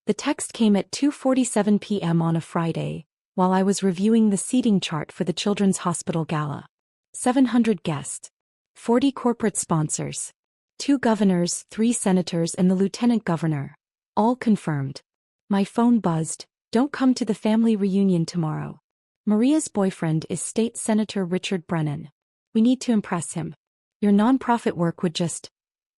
The text came at 2:47 p.m. on a Friday, while I was reviewing the seating chart for the Children's Hospital Gala. 700 guests. 40 corporate sponsors. 2 governors, 3 senators and the lieutenant governor. All confirmed. My phone buzzed. Don't come to the family reunion tomorrow. Maria's boyfriend is State Senator Richard Brennan. We need to impress him. Your nonprofit work would just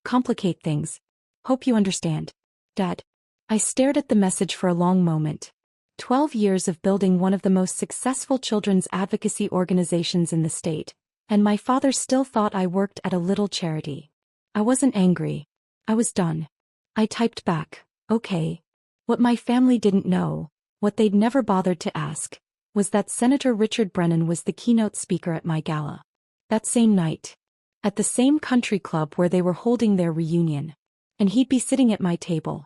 complicate things. Hope you understand. Dad. I stared at the message for a long moment. 12 years of building one of the most successful children's advocacy organizations in the state, and my father still thought I worked at a little charity. I wasn't angry. I was done. I typed back, okay. What my family didn't know, what they'd never bothered to ask, was that Senator Richard Brennan was the keynote speaker at my gala. That same night. At the same country club where they were holding their reunion. And he'd be sitting at my table.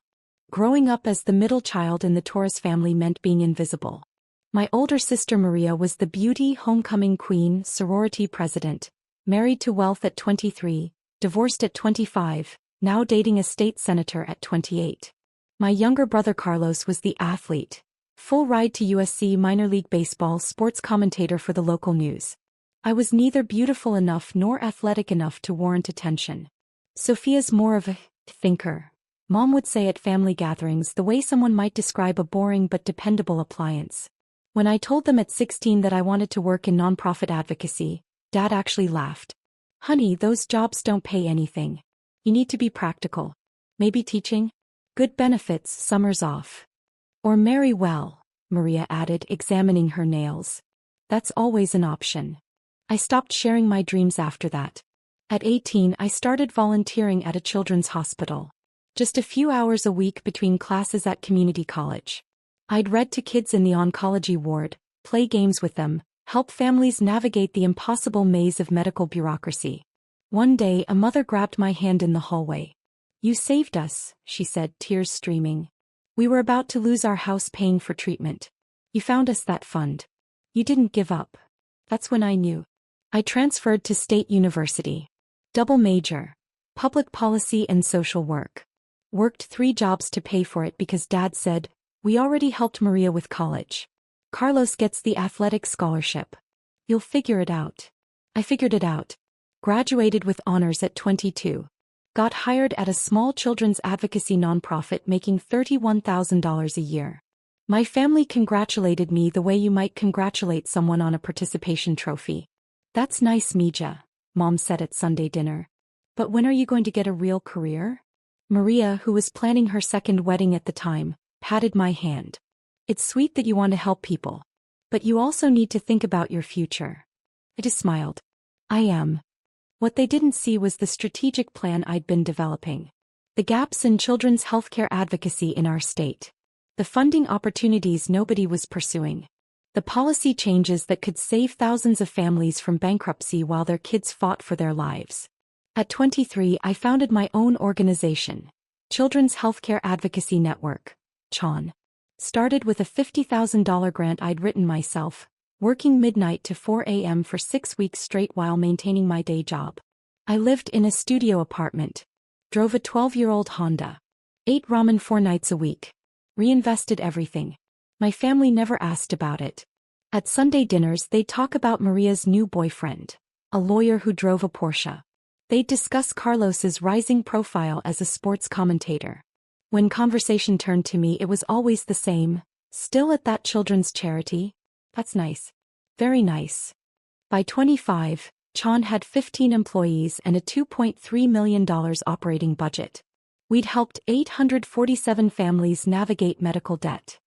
Growing up as the middle child in the Torres family meant being invisible. My older sister Maria was the beauty homecoming queen, sorority president, married to wealth at 23, divorced at 25, now dating a state senator at 28. My younger brother Carlos was the athlete, full ride to USC minor league baseball sports commentator for the local news. I was neither beautiful enough nor athletic enough to warrant attention. Sophia's more of a thinker. Mom would say at family gatherings the way someone might describe a boring but dependable appliance. When I told them at 16 that I wanted to work in nonprofit advocacy, Dad actually laughed. Honey, those jobs don't pay anything. You need to be practical. Maybe teaching? Good benefits, summers off. Or marry well, Maria added, examining her nails. That's always an option. I stopped sharing my dreams after that. At 18 I started volunteering at a children's hospital. Just a few hours a week between classes at community college. I'd read to kids in the oncology ward, play games with them, help families navigate the impossible maze of medical bureaucracy. One day a mother grabbed my hand in the hallway. You saved us, she said, tears streaming. We were about to lose our house paying for treatment. You found us that fund. You didn't give up. That's when I knew. I transferred to State University. Double major. Public policy and social work. Worked 3 jobs to pay for it because Dad said, we already helped Maria with college. Carlos gets the athletic scholarship. You'll figure it out. I figured it out. Graduated with honors at 22. Got hired at a small children's advocacy nonprofit making $31,000 a year. My family congratulated me the way you might congratulate someone on a participation trophy. That's nice, Mija, Mom said at Sunday dinner. But when are you going to get a real career? Maria, who was planning her second wedding at the time, patted my hand. It's sweet that you want to help people. But you also need to think about your future. I just smiled. I am. What they didn't see was the strategic plan I'd been developing. The gaps in children's healthcare advocacy in our state. The funding opportunities nobody was pursuing. The policy changes that could save thousands of families from bankruptcy while their kids fought for their lives. At 23, I founded my own organization, Children's Healthcare Advocacy Network, CHAN. Started with a $50,000 grant I'd written myself, working midnight to 4 a.m. for 6 weeks straight while maintaining my day job. I lived in a studio apartment. Drove a 12-year-old Honda. Ate ramen 4 nights a week. Reinvested everything. My family never asked about it. At Sunday dinners they'd talk about Maria's new boyfriend, a lawyer who drove a Porsche. They'd discuss Carlos's rising profile as a sports commentator. When conversation turned to me it was always the same. Still at that children's charity? That's nice. Very nice. By 25, CHAN had 15 employees and a $2.3 million operating budget. We'd helped 847 families navigate medical debt.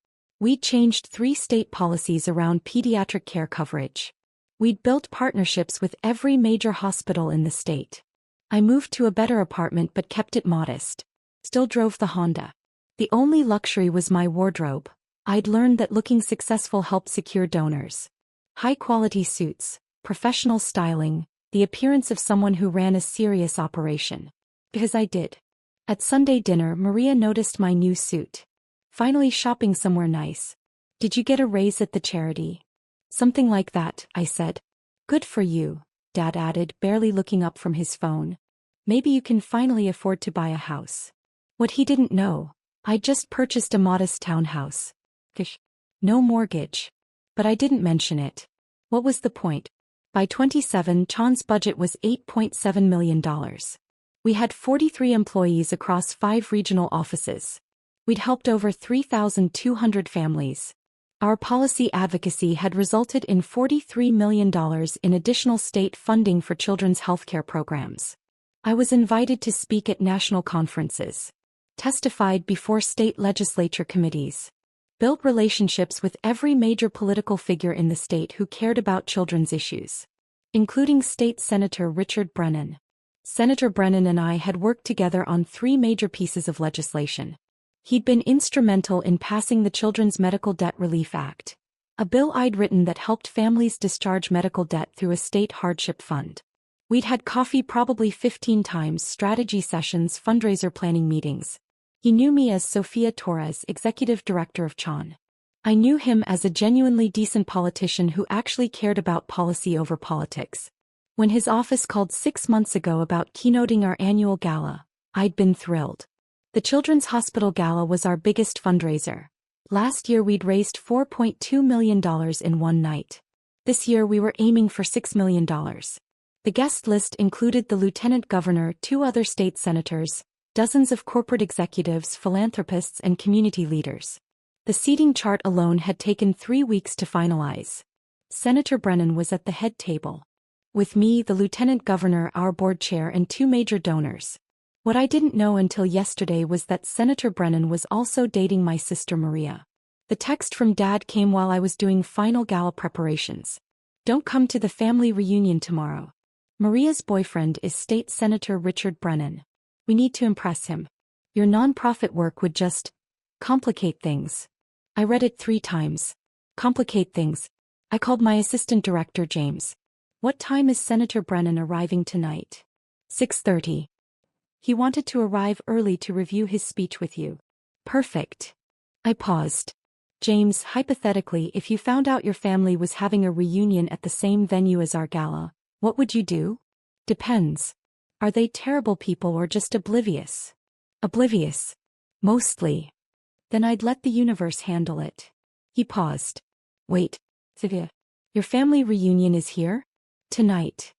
We'd changed 3 state policies around pediatric care coverage. We'd built partnerships with every major hospital in the state. I moved to a better apartment but kept it modest. Still drove the Honda. The only luxury was my wardrobe. I'd learned that looking successful helped secure donors. High-quality suits, professional styling, the appearance of someone who ran a serious operation. Because I did. At Sunday dinner Maria noticed my new suit. Finally shopping somewhere nice. Did you get a raise at the charity? Something like that, I said. Good for you, Dad added, barely looking up from his phone. Maybe you can finally afford to buy a house. What he didn't know I just purchased a modest townhouse. Gosh. No mortgage. But I didn't mention it. What was the point? By 27, Chan's budget was $8.7 million. We had 43 employees across 5 regional offices. We'd helped over 3,200 families. Our policy advocacy had resulted in $43 million in additional state funding for children's healthcare programs. I was invited to speak at national conferences, testified before state legislature committees, built relationships with every major political figure in the state who cared about children's issues, including State Senator Richard Brennan. Senator Brennan and I had worked together on 3 major pieces of legislation. He'd been instrumental in passing the Children's Medical Debt Relief Act, a bill I'd written that helped families discharge medical debt through a state hardship fund. We'd had coffee probably 15 times, strategy sessions, fundraiser planning meetings. He knew me as Sofia Torres, executive director of CHAN. I knew him as a genuinely decent politician who actually cared about policy over politics. When his office called 6 months ago about keynoting our annual gala, I'd been thrilled. The Children's Hospital Gala was our biggest fundraiser. Last year we'd raised $4.2 million in one night. This year we were aiming for $6 million. The guest list included the Lieutenant Governor, 2 other state senators, dozens of corporate executives, philanthropists, and community leaders. The seating chart alone had taken 3 weeks to finalize. Senator Brennan was at the head table. With me, the Lieutenant Governor, our board chair, and 2 major donors. What I didn't know until yesterday was that Senator Brennan was also dating my sister Maria. The text from Dad came while I was doing final gala preparations. Don't come to the family reunion tomorrow. Maria's boyfriend is State Senator Richard Brennan. We need to impress him. Your nonprofit work would just complicate things. I read it 3 times. Complicate things. I called my assistant director, James. What time is Senator Brennan arriving tonight? 6:30. He wanted to arrive early to review his speech with you. Perfect. I paused. James, hypothetically, if you found out your family was having a reunion at the same venue as our gala, what would you do? Depends. Are they terrible people or just oblivious? Oblivious. Mostly. Then I'd let the universe handle it. He paused. Wait, Sylvia. Your family reunion is here? Tonight.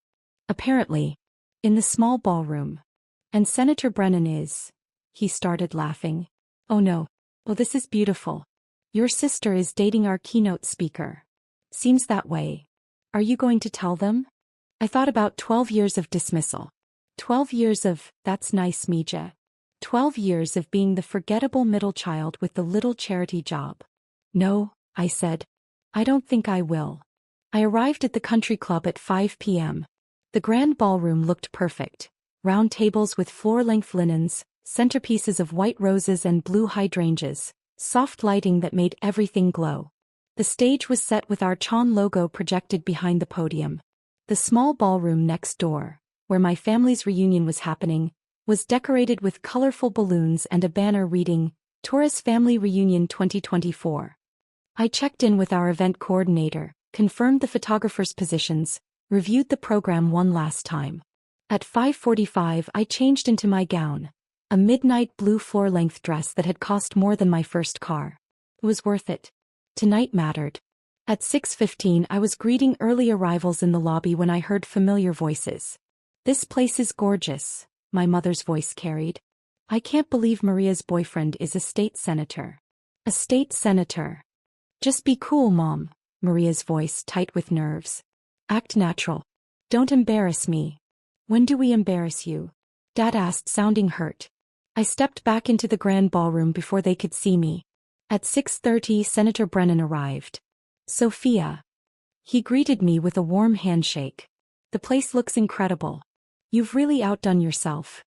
Apparently. In the small ballroom. And Senator Brennan is. He started laughing. Oh no. Oh, this is beautiful. Your sister is dating our keynote speaker. Seems that way. Are you going to tell them? I thought about 12 years of dismissal. 12 years of, that's nice, Mija. 12 years of being the forgettable middle child with the little charity job. No, I said. I don't think I will. I arrived at the country club at 5 p.m. The grand ballroom looked perfect. Round tables with floor-length linens, centerpieces of white roses and blue hydrangeas, soft lighting that made everything glow. The stage was set with our CHAN logo projected behind the podium. The small ballroom next door, where my family's reunion was happening, was decorated with colorful balloons and a banner reading, Torres Family Reunion 2024. I checked in with our event coordinator, confirmed the photographers' positions, reviewed the program one last time. At 5:45 I changed into my gown, a midnight blue floor-length dress that had cost more than my first car. It was worth it. Tonight mattered. At 6:15 I was greeting early arrivals in the lobby when I heard familiar voices. This place is gorgeous, my mother's voice carried. I can't believe Maria's boyfriend is a state senator. A state senator. Just be cool, Mom, Maria's voice tight with nerves. Act natural. Don't embarrass me. When do we embarrass you? Dad asked, sounding hurt. I stepped back into the grand ballroom before they could see me. At 6:30 Senator Brennan arrived. Sophia. He greeted me with a warm handshake. The place looks incredible. You've really outdone yourself.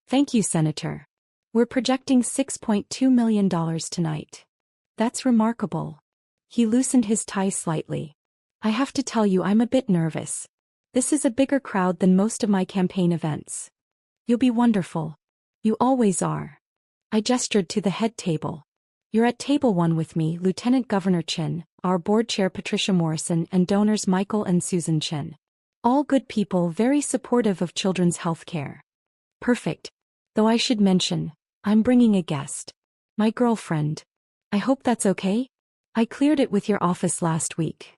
Thank you, Senator. We're projecting $6.2 million tonight. That's remarkable. He loosened his tie slightly. I have to tell you, I'm a bit nervous. This is a bigger crowd than most of my campaign events. You'll be wonderful. You always are. I gestured to the head table. You're at table 1 with me, Lieutenant Governor Chin, our board chair Patricia Morrison, and donors Michael and Susan Chin. All good people, very supportive of children's health care. Perfect. Though I should mention, I'm bringing a guest. My girlfriend. I hope that's okay? I cleared it with your office last week.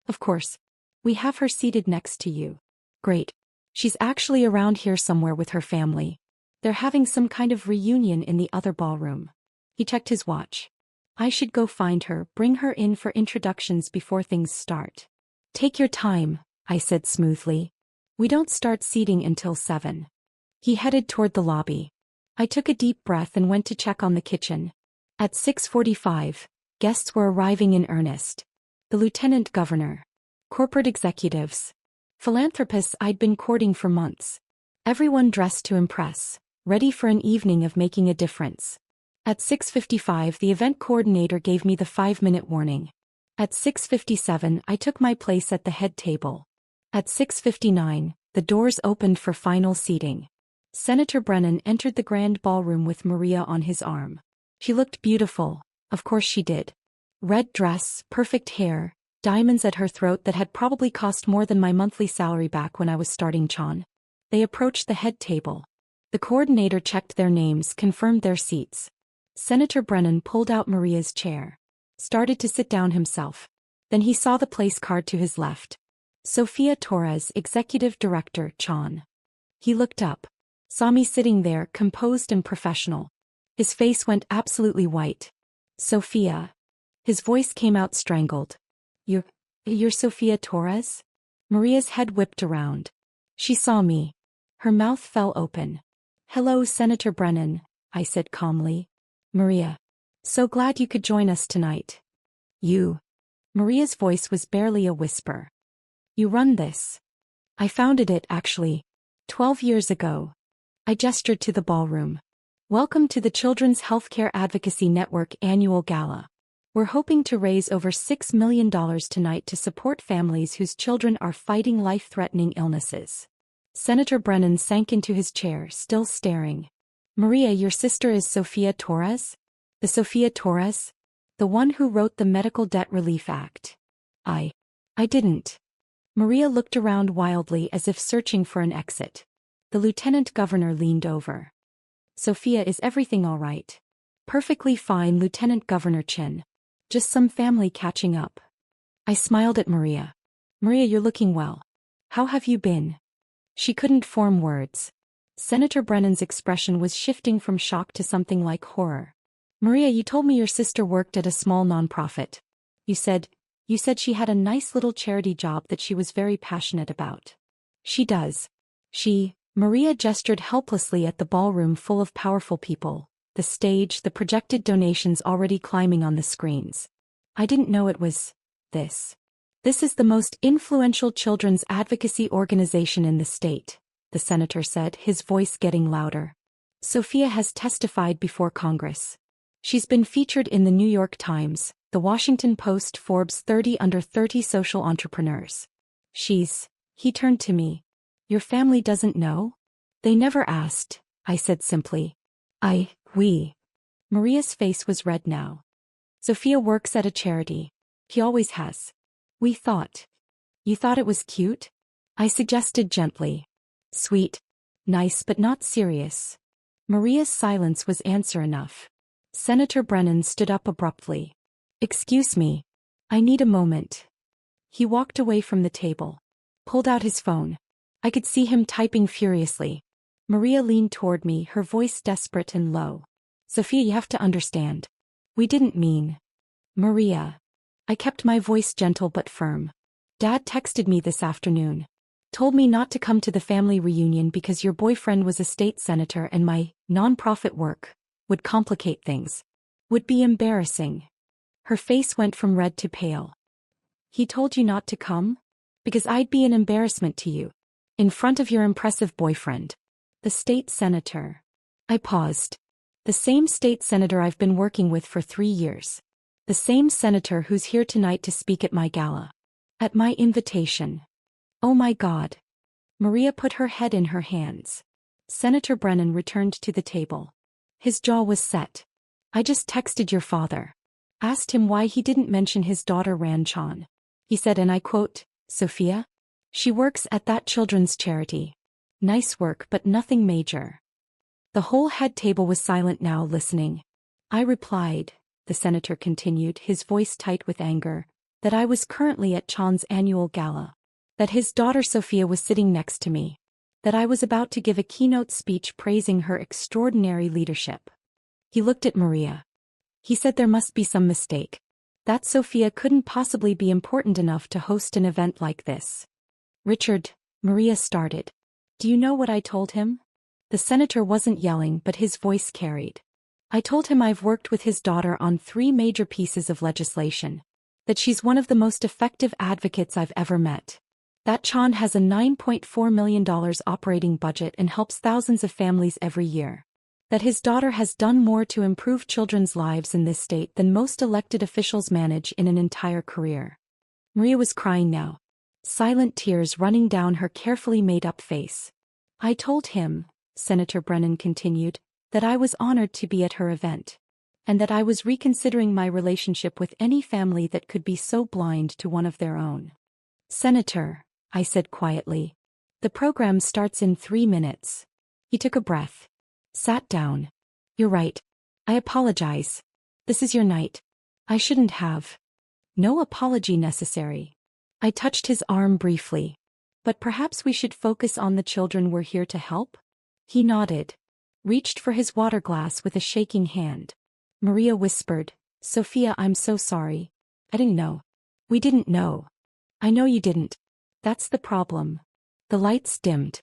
Of course. We have her seated next to you. Great. She's actually around here somewhere with her family. They're having some kind of reunion in the other ballroom. He checked his watch. I should go find her, bring her in for introductions before things start. Take your time, I said smoothly. We don't start seating until 7. He headed toward the lobby. I took a deep breath and went to check on the kitchen. At 6:45, guests were arriving in earnest. The lieutenant governor, corporate executives, philanthropists I'd been courting for months. Everyone dressed to impress, ready for an evening of making a difference. At 6:55, the event coordinator gave me the 5-minute warning. At 6:57, I took my place at the head table. At 6:59, the doors opened for final seating. Senator Brennan entered the grand ballroom with Maria on his arm. She looked beautiful, of course she did. Red dress, perfect hair, diamonds at her throat that had probably cost more than my monthly salary back when I was starting Chan. They approached the head table. The coordinator checked their names, confirmed their seats. Senator Brennan pulled out Maria's chair. Started to sit down himself. Then he saw the place card to his left. Sofia Torres, Executive Director, Chan. He looked up. Saw me sitting there, composed and professional. His face went absolutely white. Sofia. His voice came out strangled. You're Sofia Torres? Maria's head whipped around. She saw me. Her mouth fell open. Hello, Senator Brennan, I said calmly. Maria. So glad you could join us tonight. You. Maria's voice was barely a whisper. You run this. I founded it, actually. 12 years ago. I gestured to the ballroom. Welcome to the Children's Healthcare Advocacy Network annual gala. We're hoping to raise over $6 million tonight to support families whose children are fighting life-threatening illnesses. Senator Brennan sank into his chair, still staring. Maria, your sister is Sofia Torres? The Sofia Torres? The one who wrote the Medical Debt Relief Act. I didn't. Maria looked around wildly as if searching for an exit. The lieutenant governor leaned over. Sofia, is everything all right? Perfectly fine, Lieutenant Governor Chin. Just some family catching up. I smiled at Maria. Maria, you're looking well. How have you been? She couldn't form words. Senator Brennan's expression was shifting from shock to something like horror. Maria, you told me your sister worked at a small nonprofit. You said she had a nice little charity job that she was very passionate about. She does. Maria gestured helplessly at the ballroom full of powerful people, the stage, the projected donations already climbing on the screens. I didn't know it was this. This is the most influential children's advocacy organization in the state, the senator said, his voice getting louder. Sofia has testified before Congress. She's been featured in the New York Times, the Washington Post, Forbes 30 Under 30 social entrepreneurs. He turned to me. Your family doesn't know? They never asked, I said simply. We. Maria's face was red now. Sofia works at a charity. He always has. We thought. You thought it was cute? I suggested gently. Sweet. Nice but not serious. Maria's silence was answer enough. Senator Brennan stood up abruptly. Excuse me. I need a moment. He walked away from the table. Pulled out his phone. I could see him typing furiously. Maria leaned toward me, her voice desperate and low. Sofia, you have to understand. We didn't mean. Maria. I kept my voice gentle but firm. Dad texted me this afternoon. Told me not to come to the family reunion because your boyfriend was a state senator and my nonprofit work would complicate things. Would be embarrassing. Her face went from red to pale. He told you not to come? Because I'd be an embarrassment to you. In front of your impressive boyfriend. The state senator. I paused. The same state senator I've been working with for 3 years. The same senator who's here tonight to speak at my gala. At my invitation. Oh my God. Maria put her head in her hands. Senator Brennan returned to the table. His jaw was set. I just texted your father. Asked him why he didn't mention his daughter Ran Chan. He said, and I quote, Sofia? She works at that children's charity. Nice work but nothing major. The whole head table was silent now, listening. I replied, the senator continued, his voice tight with anger, that I was currently at Chan's annual gala. That his daughter Sophia was sitting next to me. That I was about to give a keynote speech praising her extraordinary leadership. He looked at Maria. He said there must be some mistake. That Sophia couldn't possibly be important enough to host an event like this. Richard, Maria started. Do you know what I told him? The senator wasn't yelling, but his voice carried. I told him I've worked with his daughter on 3 major pieces of legislation. That she's one of the most effective advocates I've ever met. That Chan has a $9.4 million operating budget and helps thousands of families every year. That his daughter has done more to improve children's lives in this state than most elected officials manage in an entire career. Maria was crying now. Silent tears running down her carefully made-up face. I told him, Senator Brennan continued, that I was honored to be at her event. And that I was reconsidering my relationship with any family that could be so blind to one of their own. Senator, I said quietly. The program starts in 3 minutes. He took a breath. Sat down. You're right. I apologize. This is your night. I shouldn't have. No apology necessary. I touched his arm briefly. But perhaps we should focus on the children we're here to help? He nodded. Reached for his water glass with a shaking hand. Maria whispered, Sophia, I'm so sorry. I didn't know. We didn't know. I know you didn't. That's the problem. The lights dimmed.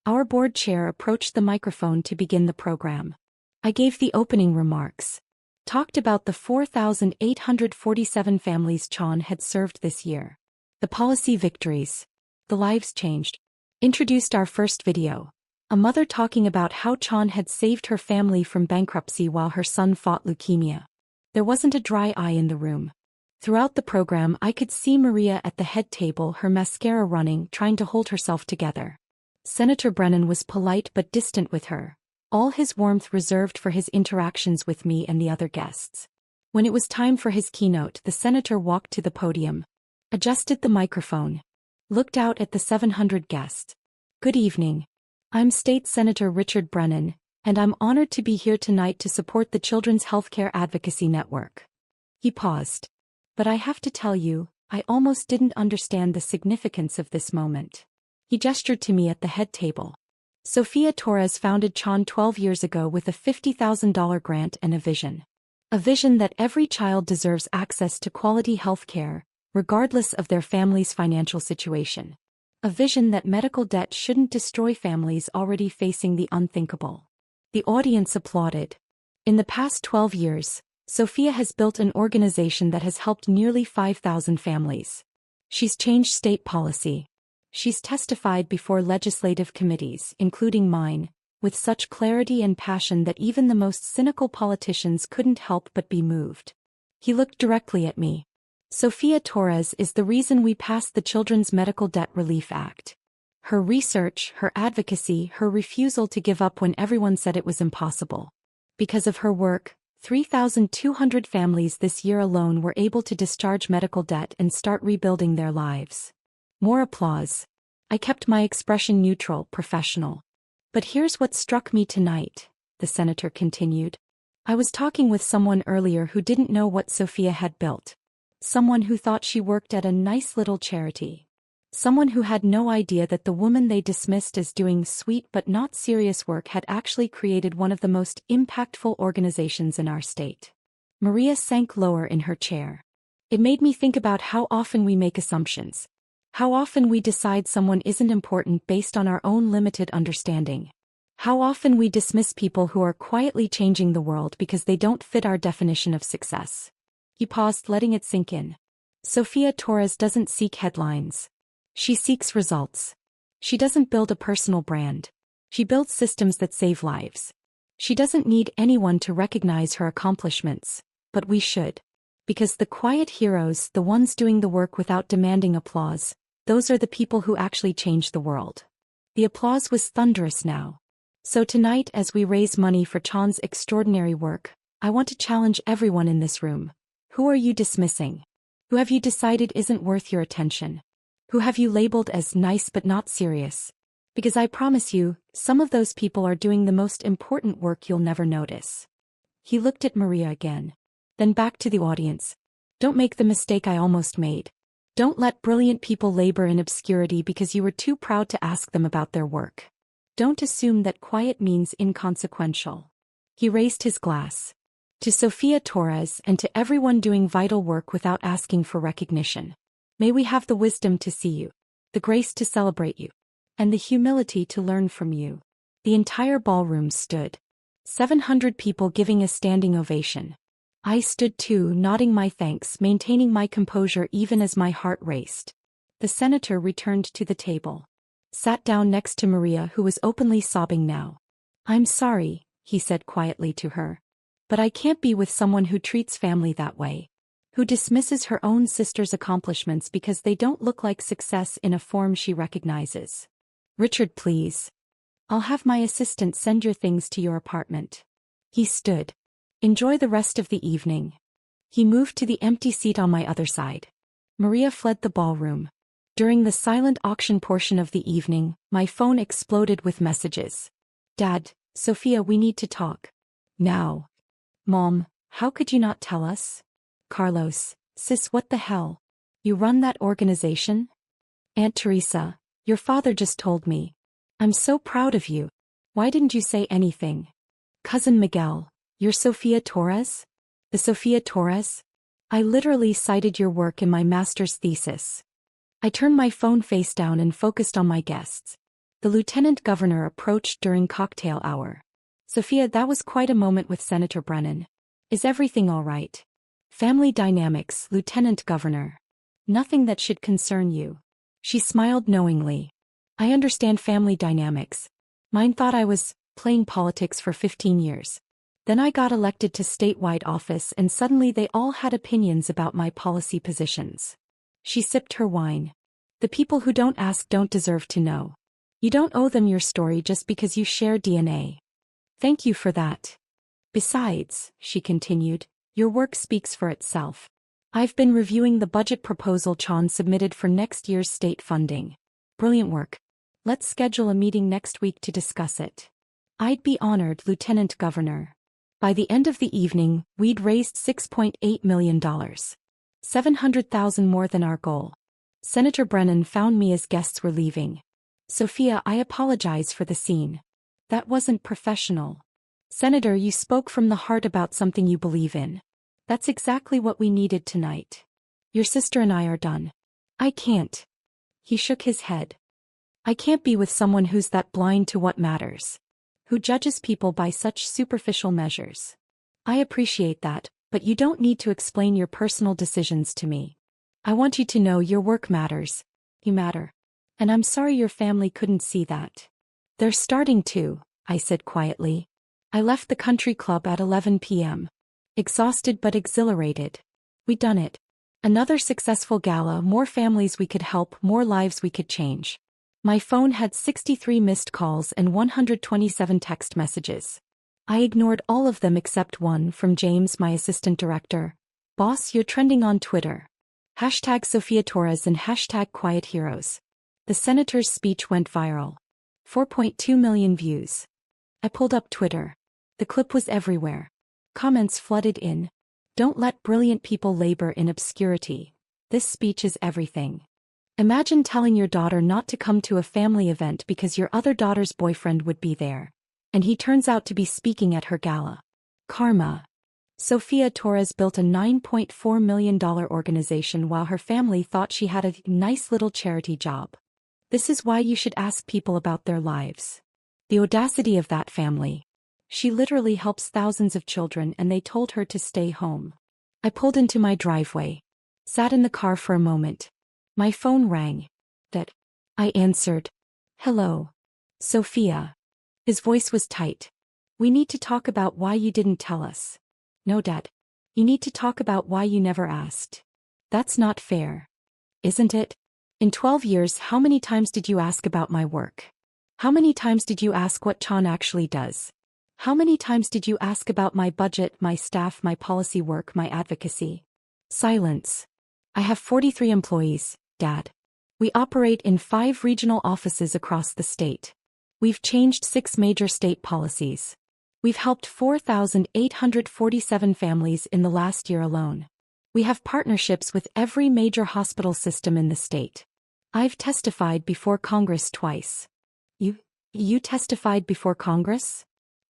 Our board chair approached the microphone to begin the program. I gave the opening remarks. Talked about the 4,847 families Chan had served this year. The policy victories. The lives changed. Introduced our first video. A mother talking about how Chan had saved her family from bankruptcy while her son fought leukemia. There wasn't a dry eye in the room. Throughout the program I could see Maria at the head table, her mascara running, trying to hold herself together. Senator Brennan was polite but distant with her, all his warmth reserved for his interactions with me and the other guests. When it was time for his keynote, the senator walked to the podium, adjusted the microphone, looked out at the 700 guests. Good evening. I'm State Senator Richard Brennan, and I'm honored to be here tonight to support the Children's Healthcare Advocacy Network. He paused. But I have to tell you, I almost didn't understand the significance of this moment. He gestured to me at the head table. Sofia Torres founded Chan 12 years ago with a $50,000 grant and a vision. A vision that every child deserves access to quality health care, regardless of their family's financial situation. A vision that medical debt shouldn't destroy families already facing the unthinkable. The audience applauded. In the past 12 years, Sophia has built an organization that has helped nearly 5,000 families. She's changed state policy. She's testified before legislative committees, including mine, with such clarity and passion that even the most cynical politicians couldn't help but be moved. He looked directly at me. Sofia Torres is the reason we passed the Children's Medical Debt Relief Act. Her research, her advocacy, her refusal to give up when everyone said it was impossible. Because of her work, 3,200 families this year alone were able to discharge medical debt and start rebuilding their lives. More applause. I kept my expression neutral, professional. But here's what struck me tonight, the senator continued. I was talking with someone earlier who didn't know what Sophia had built. Someone who thought she worked at a nice little charity. Someone who had no idea that the woman they dismissed as doing sweet but not serious work had actually created one of the most impactful organizations in our state. Maria sank lower in her chair. It made me think about how often we make assumptions. How often we decide someone isn't important based on our own limited understanding. How often we dismiss people who are quietly changing the world because they don't fit our definition of success. He paused, letting it sink in. Sofia Torres doesn't seek headlines. She seeks results. She doesn't build a personal brand. She builds systems that save lives. She doesn't need anyone to recognize her accomplishments, but we should. Because the quiet heroes, the ones doing the work without demanding applause, those are the people who actually change the world. The applause was thunderous now. So tonight, as we raise money for Chan's extraordinary work, I want to challenge everyone in this room. Who are you dismissing? Who have you decided isn't worth your attention? Who have you labeled as nice but not serious? Because I promise you, some of those people are doing the most important work you'll never notice. He looked at Maria again. Then back to the audience. Don't make the mistake I almost made. Don't let brilliant people labor in obscurity because you were too proud to ask them about their work. Don't assume that quiet means inconsequential. He raised his glass. To Sofia Torres and to everyone doing vital work without asking for recognition. May we have the wisdom to see you, the grace to celebrate you, and the humility to learn from you. The entire ballroom stood. 700 people giving a standing ovation. I stood too, nodding my thanks, maintaining my composure even as my heart raced. The senator returned to the table. Sat down next to Maria, who was openly sobbing now. I'm sorry, he said quietly to her. But I can't be with someone who treats family that way. Who dismisses her own sister's accomplishments because they don't look like success in a form she recognizes. Richard, please. I'll have my assistant send your things to your apartment. He stood. Enjoy the rest of the evening. He moved to the empty seat on my other side. Maria fled the ballroom. During the silent auction portion of the evening, my phone exploded with messages. Dad, Sofia, we need to talk. Now. Mom, how could you not tell us? Carlos, sis, what the hell? You run that organization? Aunt Teresa, your father just told me. I'm so proud of you. Why didn't you say anything? Cousin Miguel, you're Sofia Torres? The Sofia Torres? I literally cited your work in my master's thesis. I turned my phone face down and focused on my guests. The lieutenant governor approached during cocktail hour. Sofia, that was quite a moment with Senator Brennan. Is everything all right? Family dynamics, Lieutenant Governor. Nothing that should concern you. She smiled knowingly. I understand family dynamics. Mine thought I was playing politics for 15 years. Then I got elected to statewide office and suddenly they all had opinions about my policy positions. She sipped her wine. The people who don't ask don't deserve to know. You don't owe them your story just because you share DNA. Thank you for that. Besides, she continued, your work speaks for itself. I've been reviewing the budget proposal Chan submitted for next year's state funding. Brilliant work. Let's schedule a meeting next week to discuss it. I'd be honored, Lieutenant Governor. By the end of the evening, we'd raised $6.8 million. 700,000 more than our goal. Senator Brennan found me as guests were leaving. Sofia, I apologize for the scene. That wasn't professional. Senator, you spoke from the heart about something you believe in. That's exactly what we needed tonight. Your sister and I are done. I can't. He shook his head. I can't be with someone who's that blind to what matters. Who judges people by such superficial measures. I appreciate that, but you don't need to explain your personal decisions to me. I want you to know your work matters. You matter. And I'm sorry your family couldn't see that. They're starting to, I said quietly. I left the country club at 11 p.m. Exhausted but exhilarated. We'd done it. Another successful gala, more families we could help, more lives we could change. My phone had 63 missed calls and 127 text messages. I ignored all of them except one from James, my assistant director. Boss, you're trending on Twitter. Hashtag Sofia Torres and hashtag Quiet Heroes. The senator's speech went viral. 4.2 million views. I pulled up Twitter. The clip was everywhere. Comments flooded in. Don't let brilliant people labor in obscurity. This speech is everything. Imagine telling your daughter not to come to a family event because your other daughter's boyfriend would be there. And he turns out to be speaking at her gala. Karma. Sofia Torres built a $9.4 million organization while her family thought she had a nice little charity job. This is why you should ask people about their lives. The audacity of that family. She literally helps thousands of children and they told her to stay home. I pulled into my driveway. Sat in the car for a moment. My phone rang. Dad. I answered. Hello. Sofia. His voice was tight. We need to talk about why you didn't tell us. No, Dad. You need to talk about why you never asked. That's not fair. Isn't it? In 12 years, how many times did you ask about my work? How many times did you ask what Chan actually does? How many times did you ask about my budget, my staff, my policy work, my advocacy? Silence. I have 43 employees, Dad. We operate in 5 regional offices across the state. We've changed 6 major state policies. We've helped 4,847 families in the last year alone. We have partnerships with every major hospital system in the state. I've testified before Congress twice. You testified before Congress?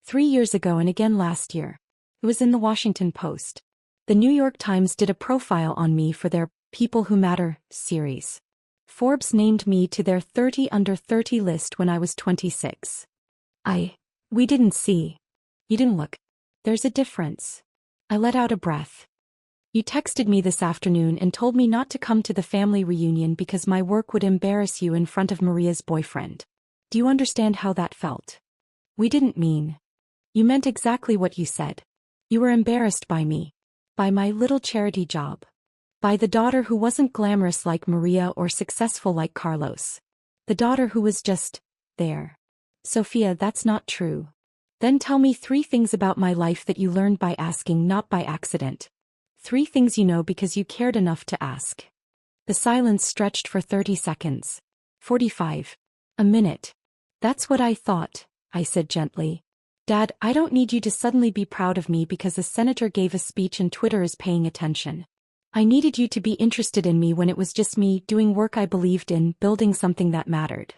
3 years ago and again last year. It was in the Washington Post. The New York Times did a profile on me for their People Who Matter series. Forbes named me to their 30 under 30 list when I was 26. We didn't see. You didn't look. There's a difference. I let out a breath. You texted me this afternoon and told me not to come to the family reunion because my work would embarrass you in front of Maria's boyfriend. Do you understand how that felt? We didn't mean. You meant exactly what you said. You were embarrassed by me. By my little charity job. By the daughter who wasn't glamorous like Maria or successful like Carlos. The daughter who was just there. Sophia, that's not true. Then tell me 3 things about my life that you learned by asking, not by accident. 3 things you know because you cared enough to ask. The silence stretched for 30 seconds. 45. A minute. That's what I thought, I said gently. Dad, I don't need you to suddenly be proud of me because a senator gave a speech and Twitter is paying attention. I needed you to be interested in me when it was just me doing work I believed in, building something that mattered.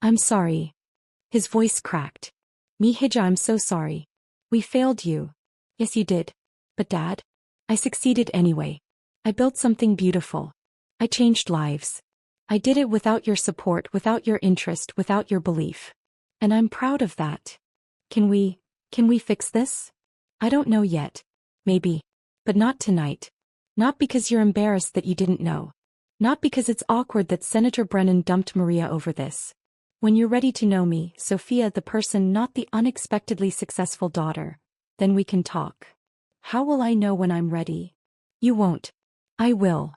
I'm sorry. His voice cracked. Mihija, I'm so sorry. We failed you. Yes, you did. But Dad? I succeeded anyway. I built something beautiful. I changed lives. I did it without your support, without your interest, without your belief. And I'm proud of that. Can we fix this? I don't know yet. Maybe. But not tonight. Not because you're embarrassed that you didn't know. Not because it's awkward that Senator Brennan dumped Maria over this. When you're ready to know me, Sophia, the person, not the unexpectedly successful daughter, then we can talk. How will I know when I'm ready? You won't. I will.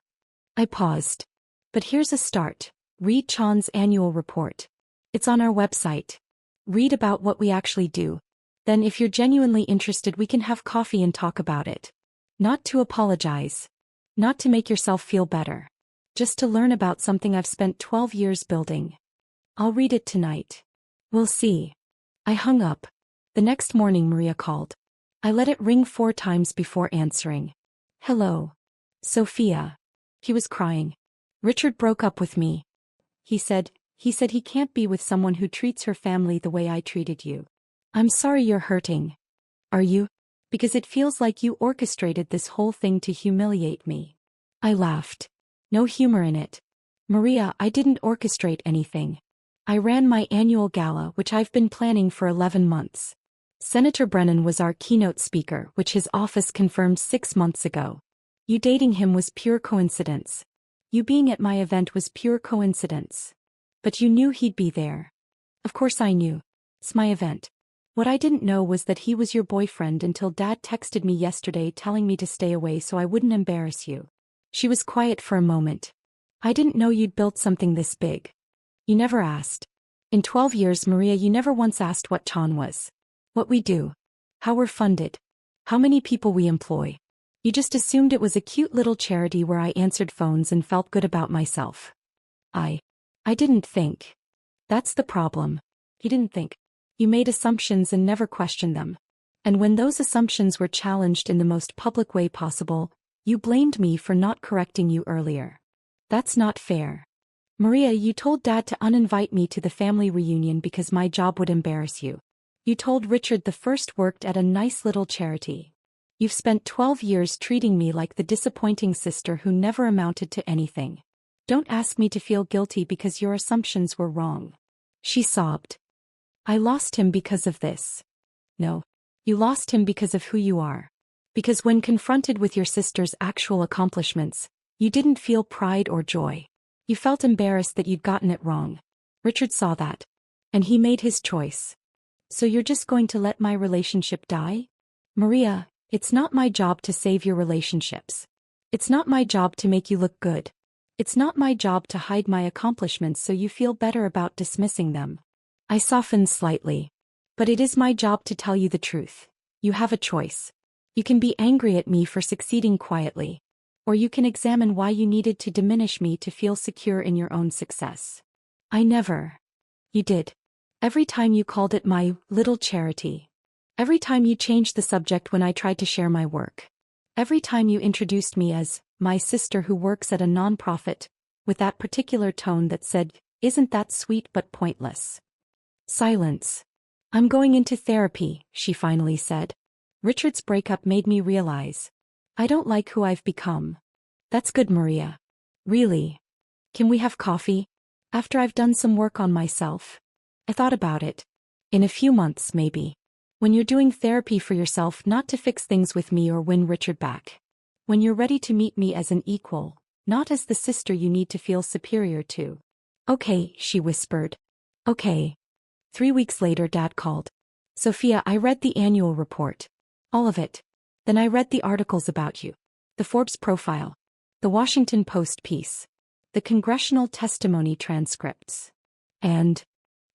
I paused. But here's a start. Read Chan's annual report. It's on our website. Read about what we actually do. Then if you're genuinely interested, we can have coffee and talk about it. Not to apologize. Not to make yourself feel better. Just to learn about something I've spent 12 years building. I'll read it tonight. We'll see. I hung up. The next morning Maria called. I let it ring 4 times before answering. Hello. Sophia. He was crying. Richard broke up with me. He said he can't be with someone who treats her family the way I treated you. I'm sorry you're hurting. Are you? Because it feels like you orchestrated this whole thing to humiliate me. I laughed. No humor in it. Maria, I didn't orchestrate anything. I ran my annual gala, which I've been planning for 11 months. Senator Brennan was our keynote speaker, which his office confirmed 6 months ago. You dating him was pure coincidence. You being at my event was pure coincidence. But you knew he'd be there. Of course I knew. It's my event. What I didn't know was that he was your boyfriend until Dad texted me yesterday telling me to stay away so I wouldn't embarrass you. She was quiet for a moment. I didn't know you'd built something this big. You never asked. In 12 years, Maria, you never once asked what Chan was. What we do. How we're funded. How many people we employ. You just assumed it was a cute little charity where I answered phones and felt good about myself. I didn't think. That's the problem. You didn't think. You made assumptions and never questioned them. And when those assumptions were challenged in the most public way possible, you blamed me for not correcting you earlier. That's not fair. Maria, you told Dad to uninvite me to the family reunion because my job would embarrass you. You told Richard the first worked at a nice little charity. You've spent 12 years treating me like the disappointing sister who never amounted to anything. Don't ask me to feel guilty because your assumptions were wrong. She sobbed. I lost him because of this. No. You lost him because of who you are. Because when confronted with your sister's actual accomplishments, you didn't feel pride or joy. You felt embarrassed that you'd gotten it wrong. Richard saw that. And he made his choice. So you're just going to let my relationship die? Maria, it's not my job to save your relationships. It's not my job to make you look good. It's not my job to hide my accomplishments so you feel better about dismissing them. I softened slightly. But it is my job to tell you the truth. You have a choice. You can be angry at me for succeeding quietly. Or you can examine why you needed to diminish me to feel secure in your own success. I never. You did. Every time you called it my little charity. Every time you changed the subject when I tried to share my work. Every time you introduced me as my sister who works at a nonprofit, with that particular tone that said, "Isn't that sweet but pointless?" Silence. "I'm going into therapy," she finally said. Richard's breakup made me realize. I don't like who I've become. That's good, Maria. Really? Can we have coffee? After I've done some work on myself? I thought about it. In a few months, maybe. When you're doing therapy for yourself, not to fix things with me or win Richard back. When you're ready to meet me as an equal, not as the sister you need to feel superior to. Okay, she whispered. Okay. 3 weeks later, Dad called. Sophia, I read the annual report. All of it. Then I read the articles about you. The Forbes profile. The Washington Post piece. The congressional testimony transcripts. And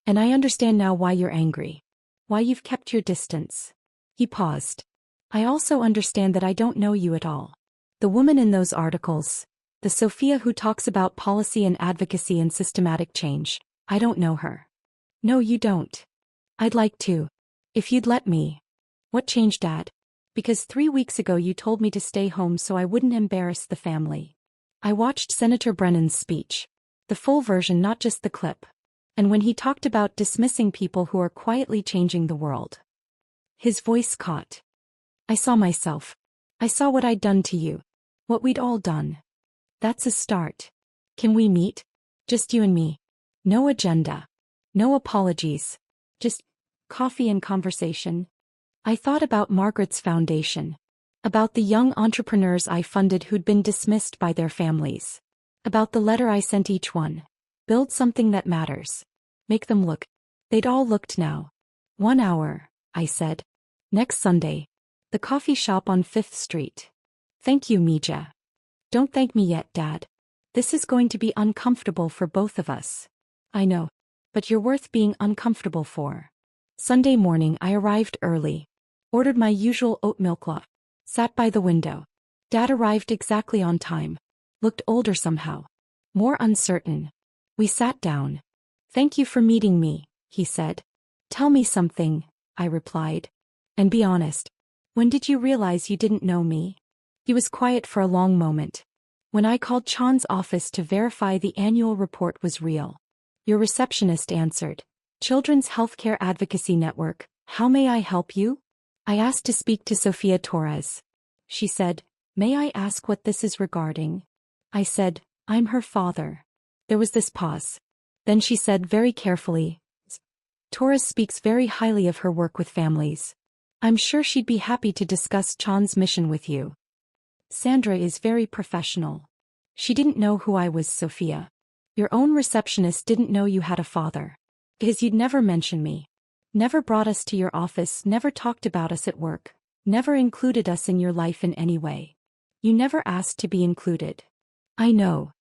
I understand now why you're angry. Why you've kept your distance. He paused. I also understand that I don't know you at all. The woman in those articles, the Sophia who talks about policy and advocacy and systematic change, I don't know her. No, you don't. I'd like to. If you'd let me. What changed, Dad? Because 3 weeks ago you told me to stay home so I wouldn't embarrass the family. I watched Senator Brennan's speech. The full version, not just the clip. And when he talked about dismissing people who are quietly changing the world. His voice caught. I saw myself. I saw what I'd done to you. What we'd all done. That's a start. Can we meet? Just you and me. No agenda. No apologies. Just coffee and conversation. I thought about Margaret's foundation. About the young entrepreneurs I funded who'd been dismissed by their families. About the letter I sent each one. Build something that matters. Make them look. They'd all looked now. 1 hour, I said. Next Sunday. The coffee shop on 5th Street. Thank you, Mija. Don't thank me yet, Dad. This is going to be uncomfortable for both of us. I know. But you're worth being uncomfortable for. Sunday morning I arrived early. Ordered my usual oat milk latte. Sat by the window. Dad arrived exactly on time. Looked older somehow. More uncertain. We sat down. Thank you for meeting me, he said. Tell me something, I replied. And be honest. When did you realize you didn't know me? He was quiet for a long moment. When I called Chan's office to verify the annual report was real. Your receptionist answered. Children's Healthcare Advocacy Network, how may I help you? I asked to speak to Sophia Torres. She said, may I ask what this is regarding? I said, I'm her father. There was this pause. Then she said very carefully, Torres speaks very highly of her work with families. I'm sure she'd be happy to discuss Chan's mission with you. Sandra is very professional. She didn't know who I was, Sophia. Your own receptionist didn't know you had a father. Because you'd never mention me. Never brought us to your office, never talked about us at work. Never included us in your life in any way. You never asked to be included. I know.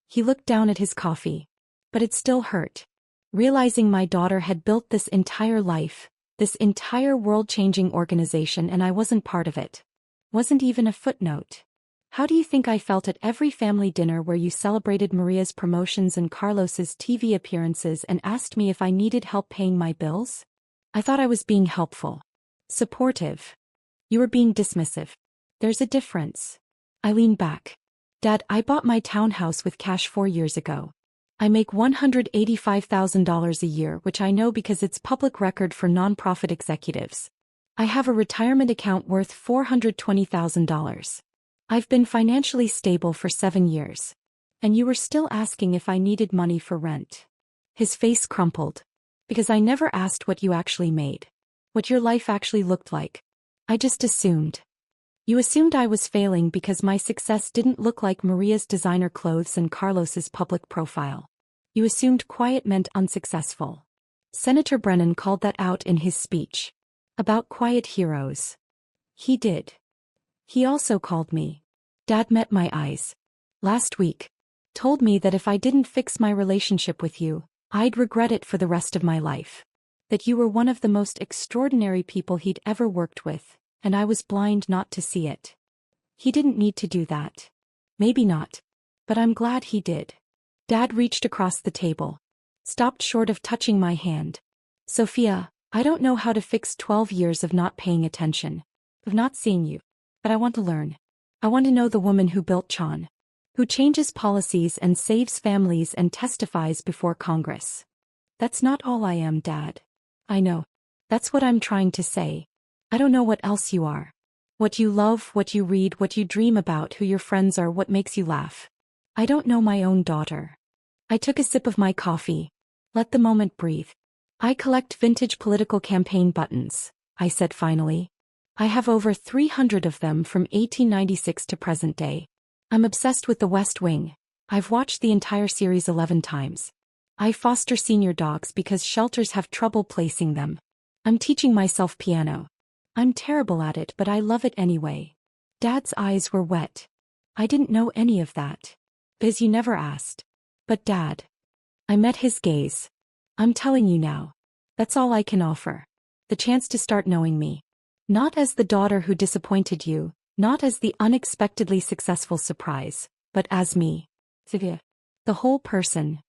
He looked down at his coffee. But it still hurt. Realizing my daughter had built this entire life, this entire world-changing organization, and I wasn't part of it. Wasn't even a footnote. How do you think I felt at every family dinner where you celebrated Maria's promotions and Carlos's TV appearances and asked me if I needed help paying my bills? I thought I was being helpful. Supportive. You were being dismissive. There's a difference. I leaned back. Dad, I bought my townhouse with cash 4 years ago. I make $185,000 a year, which I know because it's public record for nonprofit executives. I have a retirement account worth $420,000. I've been financially stable for 7 years. And you were still asking if I needed money for rent. His face crumpled. Because I never asked what you actually made. What your life actually looked like. I just assumed. You assumed I was failing because my success didn't look like Maria's designer clothes and Carlos's public profile. You assumed quiet meant unsuccessful. Senator Brennan called that out in his speech. About quiet heroes. He did. He also called me. Dad met my eyes. Last week. Told me that if I didn't fix my relationship with you, I'd regret it for the rest of my life. That you were one of the most extraordinary people he'd ever worked with, and I was blind not to see it. He didn't need to do that. Maybe not. But I'm glad he did. Dad reached across the table. Stopped short of touching my hand. Sophia, I don't know how to fix 12 years of not paying attention, of not seeing you, but I want to learn. I want to know the woman who built Chan, who changes policies and saves families and testifies before Congress. That's not all I am, Dad. I know. That's what I'm trying to say. I don't know what else you are. What you love, what you read, what you dream about, who your friends are, what makes you laugh. I don't know my own daughter. I took a sip of my coffee. Let the moment breathe. I collect vintage political campaign buttons, I said finally. I have over 300 of them from 1896 to present day. I'm obsessed with the West Wing. I've watched the entire series 11 times. I foster senior dogs because shelters have trouble placing them. I'm teaching myself piano. I'm terrible at it, but I love it anyway. Dad's eyes were wet. I didn't know any of that. Biz, you never asked. But Dad. I met his gaze. I'm telling you now. That's all I can offer. The chance to start knowing me. Not as the daughter who disappointed you, not as the unexpectedly successful surprise, but as me. The whole person.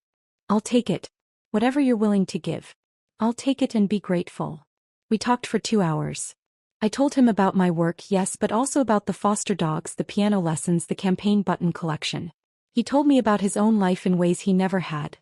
I'll take it. Whatever you're willing to give. I'll take it and be grateful. We talked for 2 hours. I told him about my work, yes, but also about the foster dogs, the piano lessons, the campaign button collection. He told me about his own life in ways he never had.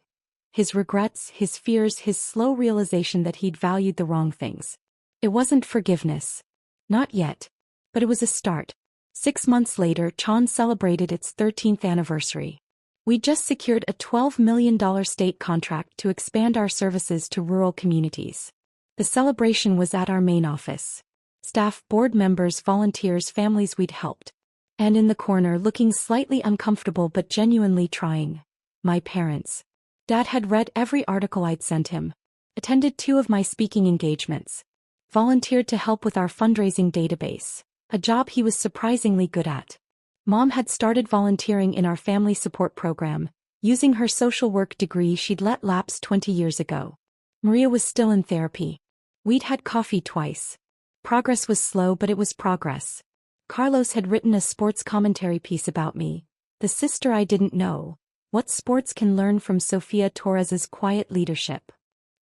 His regrets, his fears, his slow realization that he'd valued the wrong things. It wasn't forgiveness. Not yet. But it was a start. 6 months later, Chan celebrated its 13th anniversary. We just secured a $12 million state contract to expand our services to rural communities. The celebration was at our main office. Staff, board members, volunteers, families we'd helped. And in the corner, looking slightly uncomfortable but genuinely trying, my parents. Dad had read every article I'd sent him, attended 2 of my speaking engagements, volunteered to help with our fundraising database, a job he was surprisingly good at. Mom had started volunteering in our family support program, using her social work degree she'd let lapse 20 years ago. Maria was still in therapy. We'd had coffee twice. Progress was slow, but it was progress. Carlos had written a sports commentary piece about me, the sister I didn't know. What sports can learn from Sofia Torres's quiet leadership.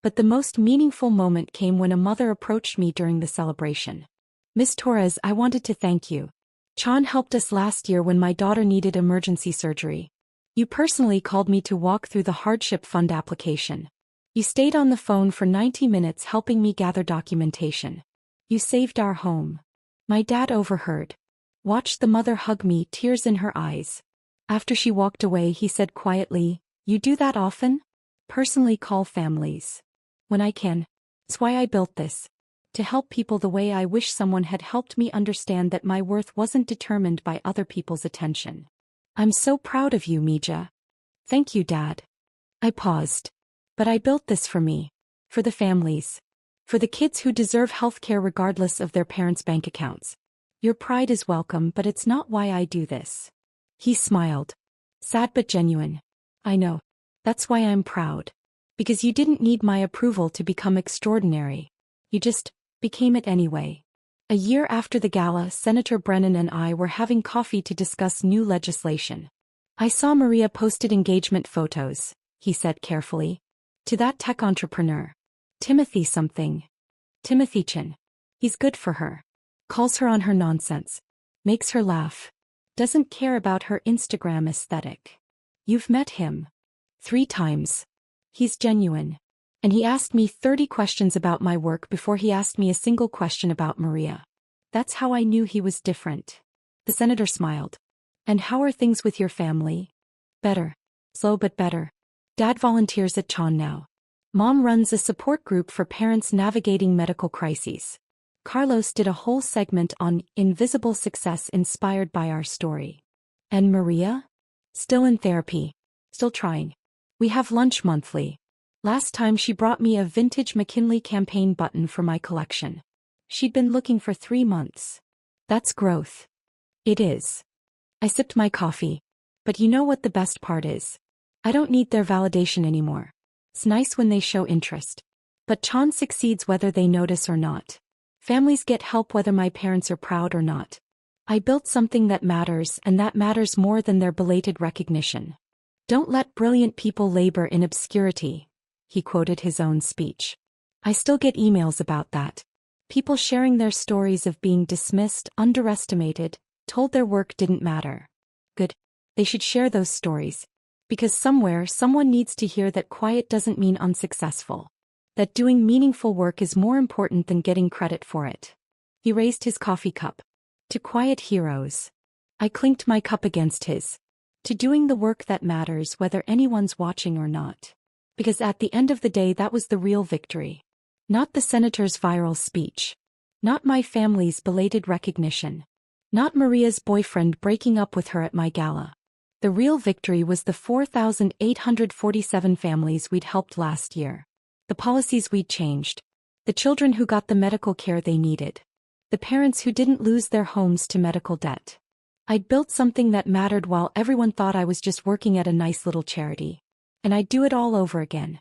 But the most meaningful moment came when a mother approached me during the celebration. Miss Torres, I wanted to thank you. Chan helped us last year when my daughter needed emergency surgery. You personally called me to walk through the hardship fund application. You stayed on the phone for 90 minutes helping me gather documentation. You saved our home. My dad overheard. Watched the mother hug me, tears in her eyes. After she walked away, he said quietly, "You do that often? Personally call families. When I can. It's why I built this. To help people the way I wish someone had helped me understand that my worth wasn't determined by other people's attention. I'm so proud of you, Mija." "Thank you, Dad." I paused. "But I built this for me. For the families. For the kids who deserve healthcare regardless of their parents' bank accounts. Your pride is welcome, but it's not why I do this." He smiled. Sad but genuine. "I know. That's why I'm proud. Because you didn't need my approval to become extraordinary. You just became it anyway." A year after the gala, Senator Brennan and I were having coffee to discuss new legislation. "I saw Maria posted engagement photos," he said carefully. "To that tech entrepreneur. Timothy something. Timothy Chin. He's good for her. Calls her on her nonsense. Makes her laugh. Doesn't care about her Instagram aesthetic. You've met him. 3 times. He's genuine. And he asked me 30 questions about my work before he asked me a single question about Maria. That's how I knew he was different." The senator smiled. "And how are things with your family?" "Better. Slow but better. Dad volunteers at Chan now. Mom runs a support group for parents navigating medical crises. Carlos did a whole segment on invisible success inspired by our story. And Maria? Still in therapy. Still trying. We have lunch monthly. Last time she brought me a vintage McKinley campaign button for my collection. She'd been looking for 3 months. That's growth. It is. I sipped my coffee. But you know what the best part is? I don't need their validation anymore. It's nice when they show interest. But Chan succeeds whether they notice or not. Families get help whether my parents are proud or not. I built something that matters, and that matters more than their belated recognition. "Don't let brilliant people labor in obscurity," he quoted his own speech. I still get emails about that. People sharing their stories of being dismissed, underestimated, told their work didn't matter. Good. They should share those stories. Because somewhere, someone needs to hear that quiet doesn't mean unsuccessful. That doing meaningful work is more important than getting credit for it. He raised his coffee cup. To quiet heroes. I clinked my cup against his. To doing the work that matters whether anyone's watching or not. Because at the end of the day that was the real victory. Not the senator's viral speech. Not my family's belated recognition. Not Maria's boyfriend breaking up with her at my gala. The real victory was the 4,847 families we'd helped last year. The policies we'd changed. The children who got the medical care they needed. The parents who didn't lose their homes to medical debt. I'd built something that mattered while everyone thought I was just working at a nice little charity. And I'd do it all over again.